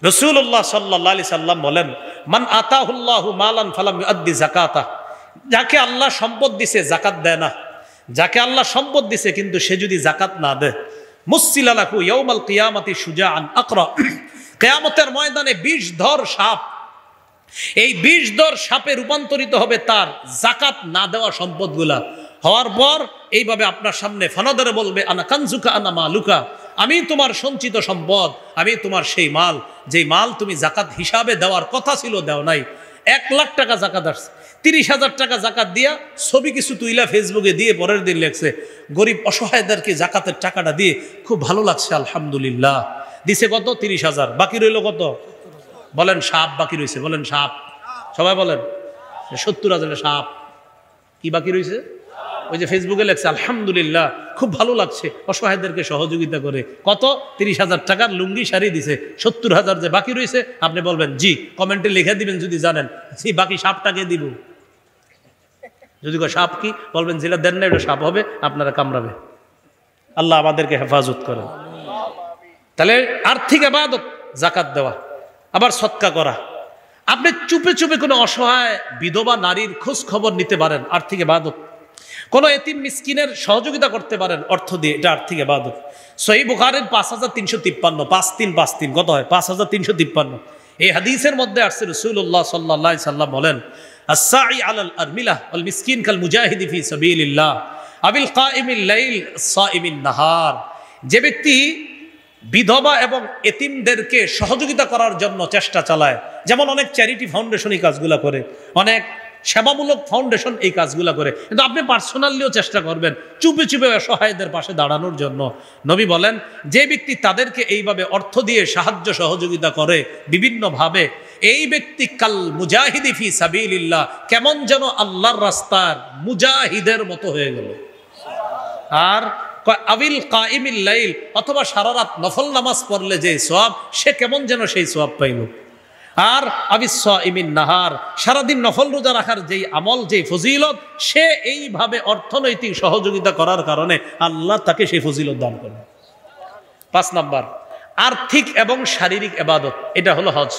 রাসূলুল্লাহ সাল্লাল্লাহু আলাইহি সাল্লাম বলেন, মান আতাহুল্লাহু মালান ফালাম ইউআদ্দি যাকাতা, যাকে আল্লাহ সম্পদ দিছে জাকাত দেয় না, যাকে আল্লাহ সম্পদ দিছে কিন্তু সে যদি জাকাত না দেয়, মুসসিলা লাহু ইয়াউমাল কিয়ামাতি শুজাআন আকরা, কিয়ামতের ময়দানে 20 ধর সাপ, এই 20 ধর সাপে রূপান্তরিত হবে তার জাকাত না দেওয়া সম্পদগুলা। হওয়ার পর এইভাবে আপনার সামনে ফানাদারে বলবে, আনা কানজুকা আনা মালুকা, আমি তোমার সঞ্চিত সম্পদ, আমি তোমার সেই মাল, যেই মাল তুমি জাকাত হিসাবে দেওয়ার কথা ছিল দেও নাই। 1 লাখ টাকা জাকাত আসছে, 30,000 টাকা জাকাত দিয়া ছবি কিছু তুইলা ফেসবুকে দিয়ে পরের দিন লেখছে, গরিব অসহায়দেরকে জাকাতের টাকাটা দিয়ে খুব ভালো লাগছে আলহামদুলিল্লাহ। দিছে কত? 30,000। বাকি রইল কত? বলেন সাপ বাকি রয়েছে, বলেন সাপ, সবাই বলেন 70,000 সাপ। কি বাকি রয়েছে? ওই যে ফেসবুকে লেখছে আলহামদুলিল্লাহ খুব ভালো লাগছে অসহায়দেরকে সহযোগিতা করে, কত? 30,000 টাকার লুঙ্গি শাড়ি দিছে, 70,000 যে বাকি রয়েছে আপনি বলবেন জি, কমেন্টে লিখে দিবেন যদি জানেন, জি বাকি সাপটাকে দিব। যদি সাপ কি বলবেন, যেটা দেন না এটা সাপ হবে, আপনারা কামড়াবে। আল্লাহ আমাদেরকে হেফাজত করেন। তাহলে আর্থিক ইবাদত যাকাত দেওয়া, আবার সদকা করা। আপনি চুপে চুপে কোনো অসহায় বিধবা নারীর খোঁজ খবর নিতে পারেন, আর্থিক ইবাদত। কোন এতিম মিসকিনের সহযোগিতা করতে পারেন অর্থ দিয়ে, এটা আর্থিক ইবাদত। সহিহ বুখারীর 5353, 5353 কত হয়? 5353। এই হাদিসের মধ্যে আসছে রাসূলুল্লাহ সাল্লাল্লাহু আলাইহি সাল্লাম বলেন, আস-সাই আলাল আরমিলাহ ওয়াল মিসকিন কাল মুজাহিদি ফি সাবিলিল্লাহ আবিল কাইমিল লাইল সাইমিন নাহার। যে ব্যক্তি বিধবা এবং এতিমদেরকে সহযোগিতা করার জন্য চেষ্টা চালায়, যেমন অনেক চ্যারিটি ফাউন্ডেশন এই কাজগুলা করে, অনেক সেবামূলক ফাউন্ডেশন এই কাজগুলা করে, কিন্তু আপনি পার্সোনালিও চেষ্টা করবেন চুপে চুপে অসহায়দের পাশে দাঁড়ানোর জন্য। নবী বলেন, যে ব্যক্তি তাদেরকে এইভাবে অর্থ দিয়ে সাহায্য সহযোগিতা করে বিভিন্নভাবে, এই ব্যক্তি কাল মুজাহিদি ফি সাবিলিল্লাহ, কেমন যেন আল্লাহর রাস্তার মুজাহিদের মতো হয়ে গেল। আর আবিল কাইমিল লাইল, অথবা সারা রাত নফল নামাজ পড়লে যে সওয়াব, সে কেমন যেন সেই সওয়াব পাইল। আর আবিস সাইমিন নাহার, সারাদিন নফল রোজা রাখার যেই আমল, যেই ফজিলত, সে এইভাবে অর্থনৈতিক সহযোগিতা করার কারণে আল্লাহ তাকে সেই ফজিলত দান করেন। 5 নাম্বার, আর্থিক এবং শারীরিক ইবাদত, এটা হলো হজ।